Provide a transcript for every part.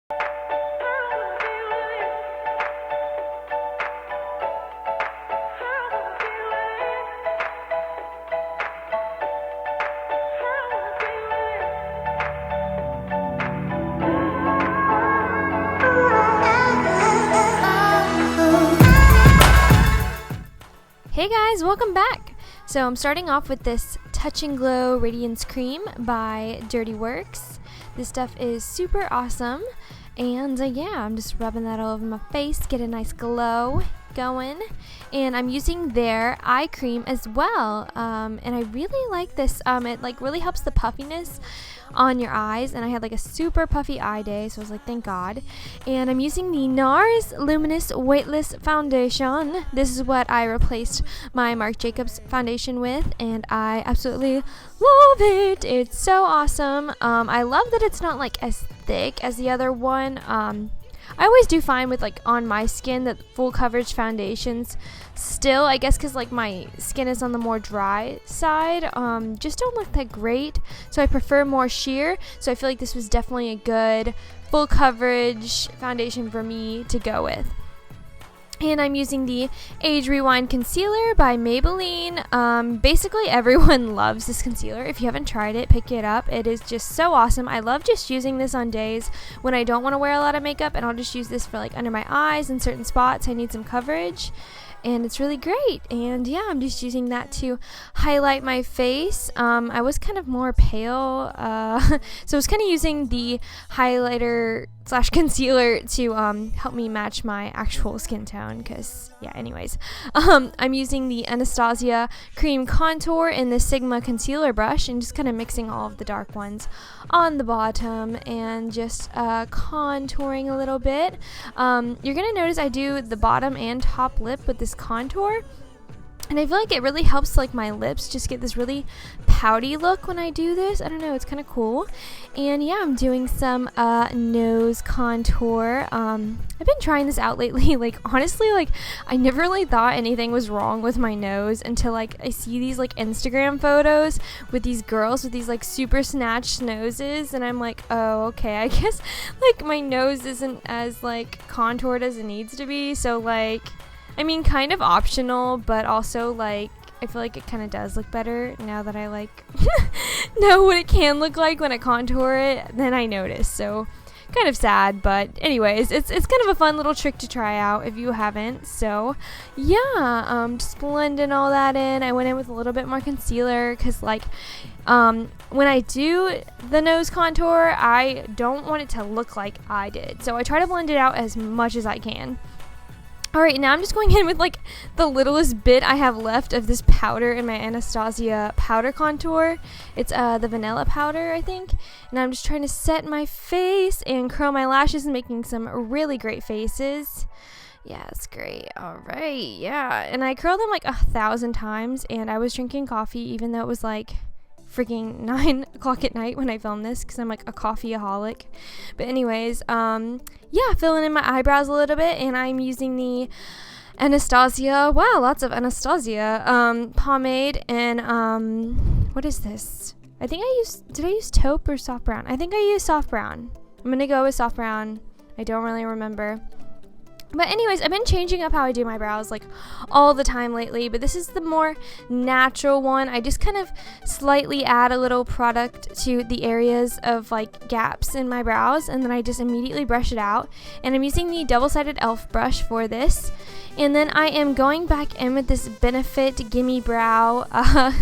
Hey guys, welcome back. So I'm starting off with this Touch and Glow Radiance Cream by Dirty Works. This stuff is super awesome, and yeah, I'm just rubbing that all over my face, get a nice glow going. And I'm using their eye cream as well, and I really like this. It like really helps the puffiness on your eyes, and I had like a super puffy eye day, so I was like, thank God. And I'm using the Nars Luminous Weightless foundation. This is what I replaced my Marc Jacobs foundation with, and I absolutely love it. It's so awesome. I love that it's not like as thick as the other one. I always do find with like on my skin that full coverage foundations still, I guess because like my skin is on the more dry side, just don't look that great, so I prefer more sheer. So I feel like this was definitely a good full coverage foundation for me to go with. And I'm using the Age Rewind Concealer by Maybelline. Basically everyone loves this concealer. If you haven't tried it, pick it up. It is just so awesome. I love just using this on days when I don't want to wear a lot of makeup, and I'll just use this for like under my eyes and certain spots I need some coverage. And it's really great. And yeah, I'm just using that to highlight my face. I was kind of more pale, so I was kind of using the highlighter / concealer to help me match my actual skin tone, because yeah, anyways, I'm using the Anastasia cream contour in the Sigma concealer brush, and just kind of mixing all of the dark ones on the bottom and just contouring a little bit. You're gonna notice I do the bottom and top lip with this contour, and I feel like it really helps like my lips just get this really pouty look when I do this. I don't know, it's kind of cool. And yeah, I'm doing some nose contour. I've been trying this out lately. Like honestly, like I never really thought anything was wrong with my nose until like I see these like Instagram photos with these girls with these like super snatched noses, and I'm like, oh okay, I guess like my nose isn't as like contoured as it needs to be. So like, I mean, kind of optional, but also like I feel like it kind of does look better now that I like know what it can look like when I contour it. Then I notice, so kind of sad, but anyways, it's kind of a fun little trick to try out if you haven't. So yeah, just blending all that in. I went in with a little bit more concealer because like when I do the nose contour, I don't want it to look like I did, so I try to blend it out as much as I can. Alright, now I'm just going in with like the littlest bit I have left of this powder in my Anastasia powder contour. It's the vanilla powder, I think. And I'm just trying to set my face and curl my lashes and making some really great faces. Yeah, it's great. Alright, yeah. And I curled them like 1,000 times, and I was drinking coffee even though it was like freaking 9 o'clock at night when I filmed this, because I'm like a coffeeaholic. But anyways, yeah, filling in my eyebrows a little bit, and I'm using the Anastasia, wow, lots of Anastasia, pomade, and what is this? I think did I use taupe or soft brown? I think I used soft brown. I'm gonna go with soft brown. I don't really remember. But anyways, I've been changing up how I do my brows like all the time lately, but this is the more natural one. I just kind of slightly add a little product to the areas of like gaps in my brows, and then I just immediately brush it out. And I'm using the double-sided e.l.f. brush for this. And then I am going back in with this Benefit Gimme Brow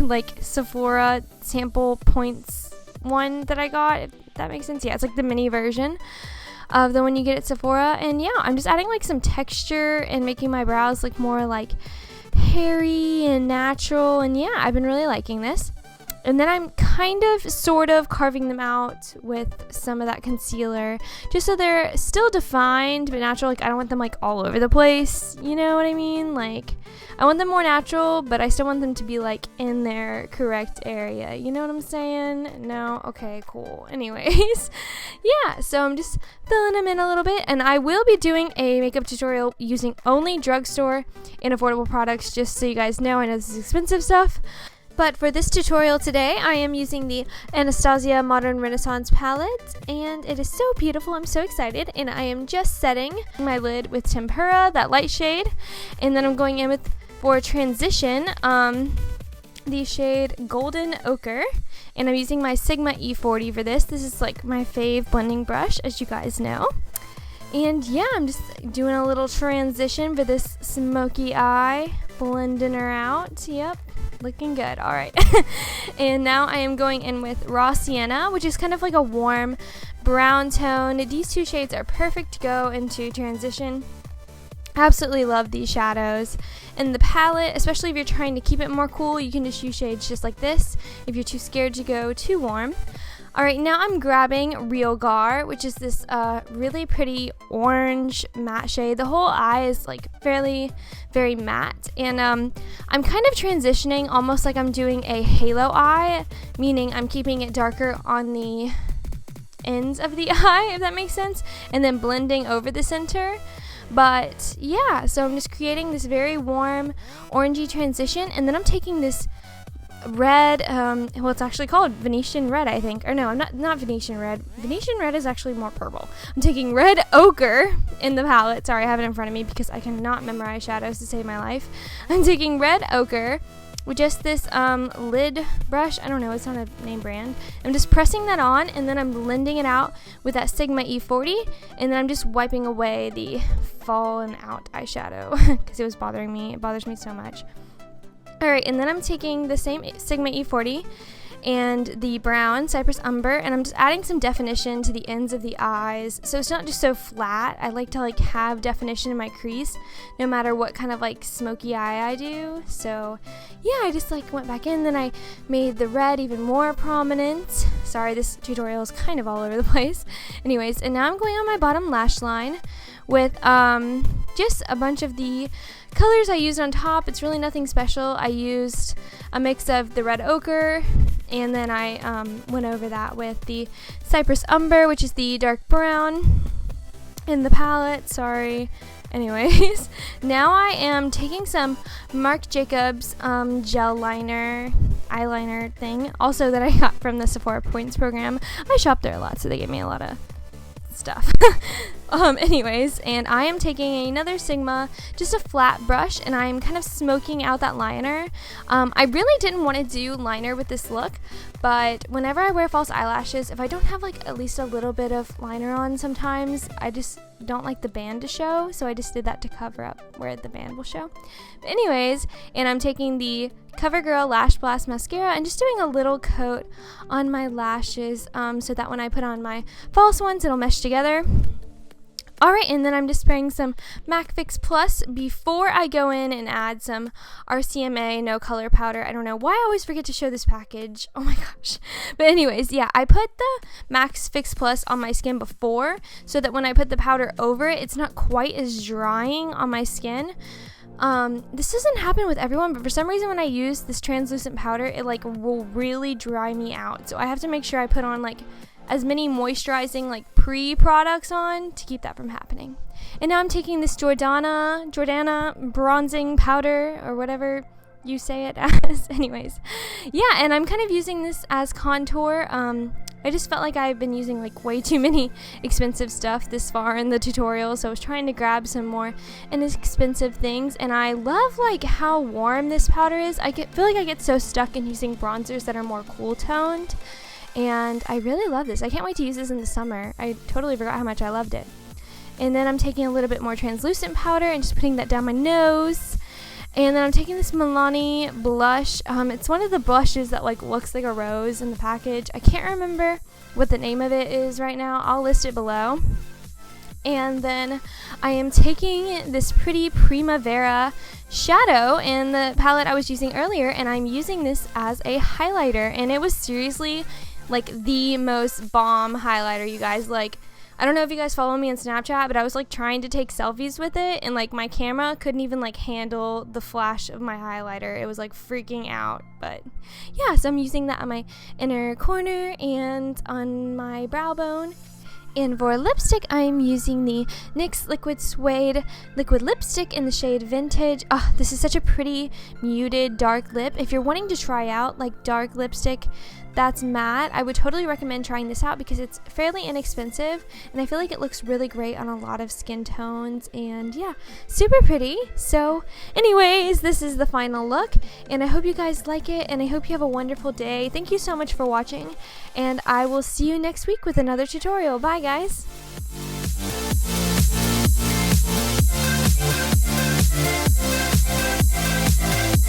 like Sephora sample points one that I got, if that makes sense. Yeah, it's like the mini version of the one you get at Sephora. And yeah, I'm just adding like some texture and making my brows look more like hairy and natural. And yeah, I've been really liking this. And then I'm kind of sort of carving them out with some of that concealer, just so they're still defined but natural. Like I don't want them like all over the place, you know what I mean? Like I want them more natural, but I still want them to be like in their correct area, you know what I'm saying? No? Okay, cool. Anyways, yeah, so I'm just filling them in a little bit, and I will be doing a makeup tutorial using only drugstore and affordable products, just so you guys know. I know this is expensive stuff, But for this tutorial today, I am using the Anastasia Modern Renaissance palette, and it is so beautiful. I'm so excited, and I am just setting my lid with Tempera, that light shade, and then I'm going in with, for transition, the shade Golden Ochre, and I'm using my Sigma E40 for this. This is like my fave blending brush, as you guys know. And yeah, I'm just doing a little transition for this smoky eye, blending her out. Yep. Looking good. All right. And now I am going in with Raw Sienna, which is kind of like a warm brown tone. These two shades are perfect to go into transition. Absolutely love these shadows. And the palette, especially if you're trying to keep it more cool, you can just use shades just like this if you're too scared to go too warm. Alright, now I'm grabbing Real Gar, which is this really pretty orange matte shade. The whole eye is like very matte, and I'm kind of transitioning almost like I'm doing a halo eye, meaning I'm keeping it darker on the ends of the eye, if that makes sense, and then blending over the center. But yeah, so I'm just creating this very warm orangey transition, and then I'm taking this red, well, it's actually called Venetian Red, I think. Or no, I'm not Venetian Red. Venetian Red is actually more purple. I'm taking Red Ochre in the palette. Sorry, I have it in front of me because I cannot memorize shadows to save my life. I'm taking Red Ochre with just this lid brush. I don't know, it's not a name brand. I'm just pressing that on, and then I'm blending it out with that Sigma E40, and then I'm just wiping away the fallen out eyeshadow because it was bothering me. It bothers me so much. Alright, and then I'm taking the same Sigma E40 and the brown Cypress Umber, and I'm just adding some definition to the ends of the eyes, so it's not just so flat. I like to have definition in my crease no matter what kind of smoky eye I do. So yeah, I just went back in, then I made the red even more prominent. Sorry, this tutorial is kind of all over the place. Anyways, and now I'm going on my bottom lash line with just a bunch of the colors I used on top. It's really nothing special. I used a mix of the Red Ochre, and then I went over that with the Cypress Umber, which is the dark brown in the palette. Sorry. Anyways, now I am taking some Marc Jacobs gel liner, eyeliner thing, also that I got from the Sephora Points program. I shopped there a lot, so they gave me a lot of stuff. Anyways, and I am taking another Sigma, just a flat brush, and I'm kind of smoking out that liner. I really didn't want to do liner with this look, but whenever I wear false eyelashes, if I don't have at least a little bit of liner on sometimes, I just don't like the band to show, so I just did that to cover up where the band will show. But anyways, and I'm taking the CoverGirl Lash Blast Mascara and just doing a little coat on my lashes so that when I put on my false ones, it'll mesh together. Alright, and then I'm just spraying some MAC Fix Plus before I go in and add some RCMA No Color Powder. I don't know why I always forget to show this package. Oh my gosh. But anyways, yeah, I put the MAC Fix Plus on my skin before so that when I put the powder over it, it's not quite as drying on my skin. This doesn't happen with everyone, but for some reason when I use this translucent powder, it will really dry me out. So I have to make sure I put on as many moisturizing pre-products on to keep that from happening. And now I'm taking this Jordana bronzing powder, or whatever you say it as. Anyways, yeah, and I'm kind of using this as contour. I just felt like I've been using way too many expensive stuff this far in the tutorial, so I was trying to grab some more inexpensive things, and I love how warm this powder is. Feel like I get so stuck in using bronzers that are more cool toned, and I really love this. I can't wait to use this in the summer. I totally forgot how much I loved it. And then I'm taking a little bit more translucent powder and just putting that down my nose. And then I'm taking this Milani blush. It's one of the blushes that looks like a rose in the package. I can't remember what the name of it is right now. I'll list it below. And then I am taking this pretty Primavera shadow in the palette I was using earlier, and I'm using this as a highlighter. And it was seriously the most bomb highlighter, you guys. I don't know if you guys follow me on Snapchat, but I was trying to take selfies with it, and my camera couldn't even handle the flash of my highlighter. It was freaking out. But yeah, so I'm using that on my inner corner and on my brow bone. And for lipstick, I'm using the NYX Liquid Suede liquid lipstick in the shade Vintage. Oh, this is such a pretty muted dark lip. If you're wanting to try out like dark lipstick that's matte, I would totally recommend trying this out because it's fairly inexpensive and I feel like it looks really great on a lot of skin tones, and yeah, super pretty. So anyways, this is the final look and I hope you guys like it and I hope you have a wonderful day. Thank you so much for watching and I will see you next week with another tutorial. Bye guys!